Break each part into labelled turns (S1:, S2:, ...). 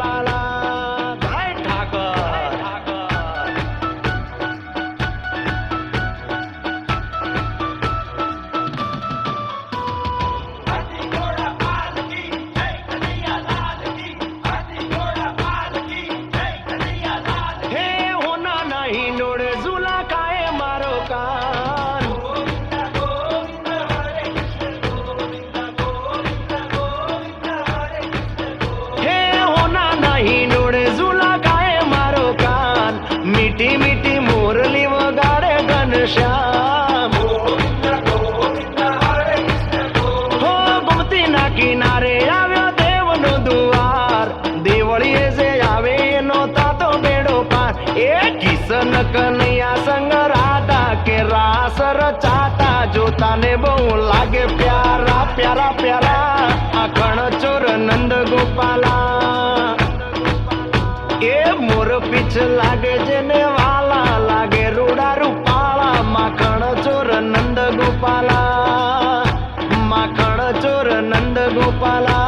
S1: लाला काय ठाकर हे होना नहीं नोड़ झूला काय मारो कान हे होना नहीं नोड़ झूला काय मारो कान मीठी मीठी मुरली वगाड़े घनश्याम हो गोमती ना किनारे આવ્યો દેવનો દુવાર દેવળીએ જે આવે એનો તાતો બેડો પાર એ કિશન કનૈયા સંગ રાધા કે રાસ રચાતા જોતાને બહુ લાગે પ્યારા પ્યારા પ્યારા આખણ ચોર નંદ ગોપાલા એ મોર પીછ લાગે જેને વાલા લાગે રૂડા રૂપાળા માખણ ચોર નંદ ગોપાલા માખણ ચોર નંદ ગોપાલા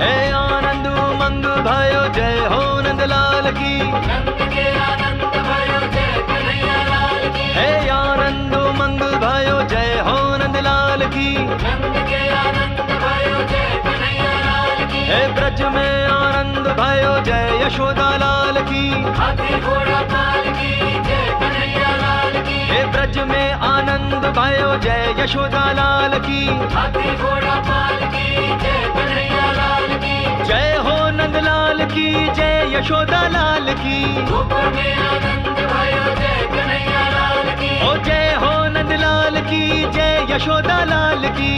S2: हे आनंद उमंग भयो जय हो नंदलाल की हे आनंद उमंग भयो जय हो नंदलाल की हे ब्रज में आनंद भयो जय यशोदा लाल की हे ब्रज में आनंद भयो जय यशोदा लाल की जय हो नंदलाल की जय यशोदा लाल की ओ जय हो नंदलाल की जय यशोदा लाल की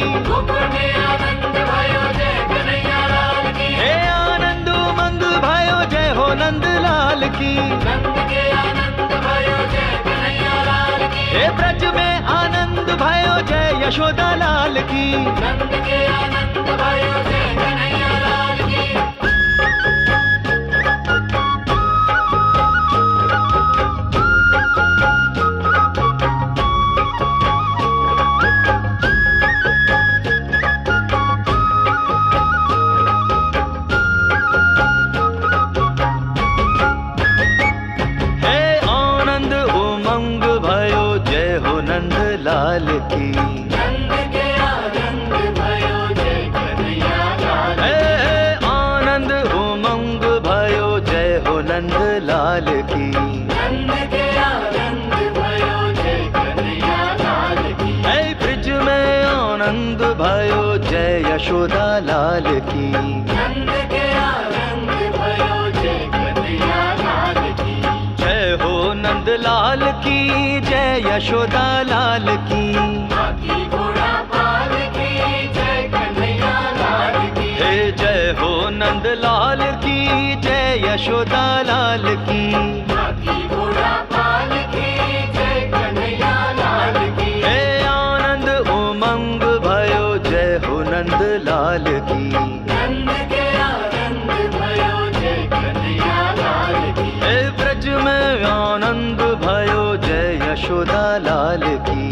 S2: हे आनंद उमंग भयो जय हो नंदलाल की हे ब्रज में आनंद भयो जय यशोदा लाल की हे आनंद उमंग भयो जय हो नंदलाल की हे आनंद उमंग भयो जय हो नंदलाल की हे ब्रिज में आनंद भयो जय यशोदा लाल की जय हो नंदलाल की जय यशोदा लाल की हे जय हो नंदलाल की जय यशोदा लाल की हे आनंद उमंग भयो जय हो नंदलाल की हे ब्रज में आनंद भयो जय यशोदा लाल की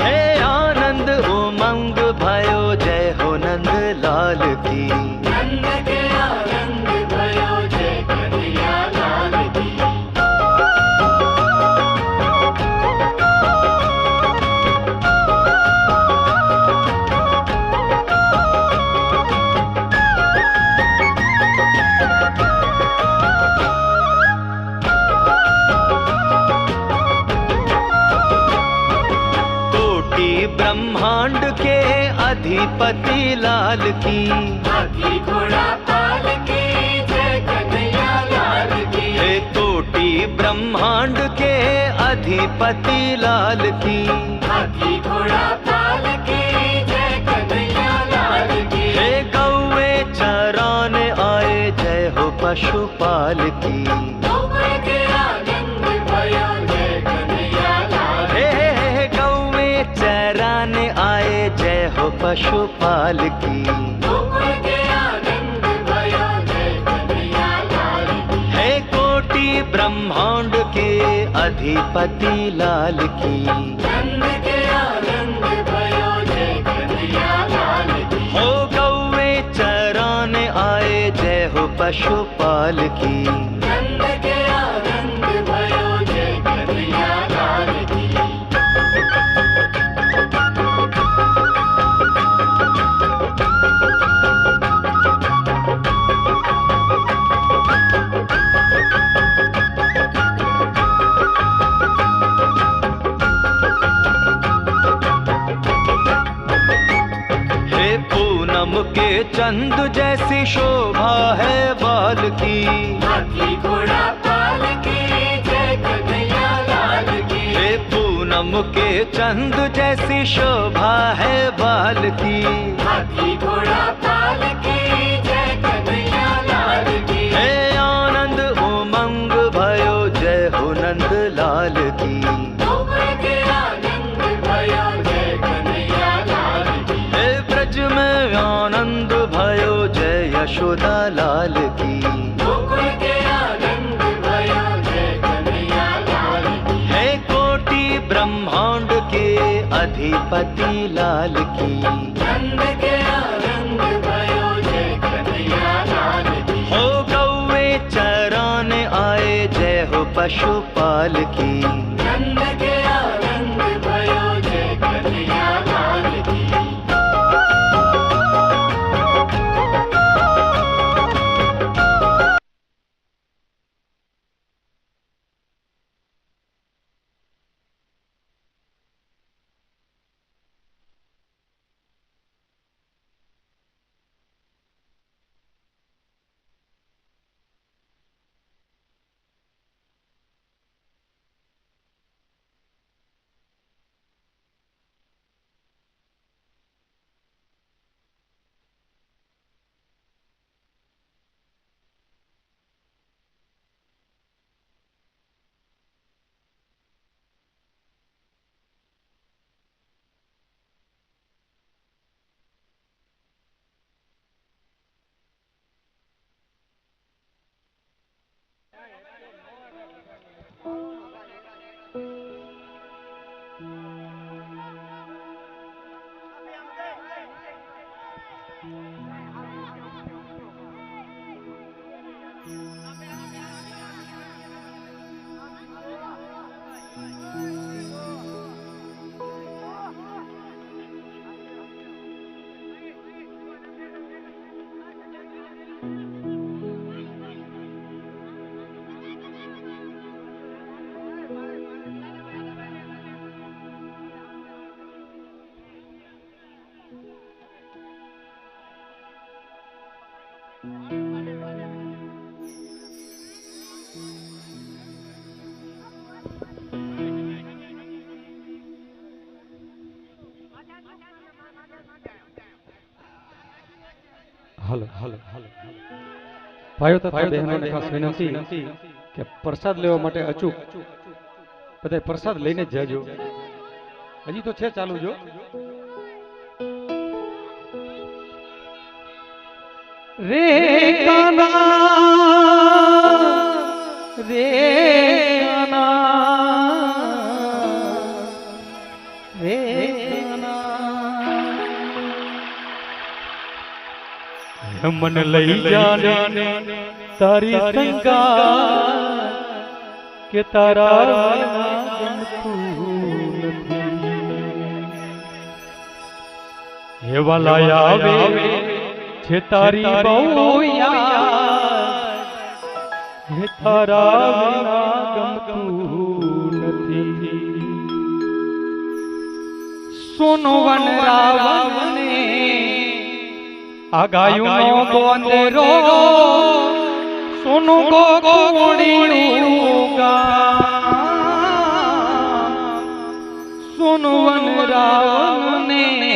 S2: हे आनंद उमंग भयो जय हो नंदलाल की ब्रह्मांड के अधिपति लाल की।
S3: हाथी घोड़ा पाल की जय कन्हैया लाल की।
S2: हे कोटि ब्रह्मांड के अधिपति लाल की।
S3: हाथी घोड़ा पाल की जय कन्हैया लाल की।
S2: हे गौवे चराने आए जय हो पशुपाल की।
S3: गोबर के आनंद भयो जय कन्हैया लाल की।
S2: हे गौवे चराने आए जय हो पशुपाल की।
S3: गोबर के आनंद भयो जय कन्हैया लाल की।
S2: हे कोटि ब्रह्मांड के अधिपति लाल की।
S3: नंद के आनंद भयो जय कन्हैया लाल की।
S2: हो गौवे चराने आए जय हो पशुपाल की।
S3: नंद के आनंद भयो जय कन्हैया लाल की।
S2: हे पूनम के चंद जैसी शोभा है बाल की।
S3: हाथी घोड़ा पाल की जय कन्हैया लाल की।
S2: हे पूनम के चंद जैसी शोभा है बाल की।
S3: हाथी घोड़ा पाल की जय कन्हैया लाल की।
S2: हे आनंद उमंग भयो जय हो नंद लाल की।
S3: गोबर के आनंद भयो जय कन्हैया लाल की।
S2: हे ब्रज में आनंद भयो जय यशोदा लाल की।
S3: गोकुल के आनंद भयो जय कन्हैया लाल की।
S2: हे कोटि ब्रह्मांड के अधिपति लाल की।
S3: नंद के आनंद भयो जय कन्हैया लाल की।
S2: हो गौवे चराने आए जय हो पशुपाल की।
S3: नंद के आनंद भयो जय कन्हैया लाल की।
S4: હાલો હાલો હાલો ભાઈઓ તથા બહેનોને ખાસ વિનંતી કે પ્રસાદ લેવા માટે અચૂક બધા પ્રસાદ લઈને જ જાજો. હજી તો છે ચાલુ જો. રે કાના રે કાના રે मन लई जाने तारी संगा के तारा हे वाला आवे छे तारी बहू हे तारा गमતું નથી સુનવન રાવણને આગાયુનો બોંદરો સુનુ ગોકુળિયું ગામ સુનવન રાવણને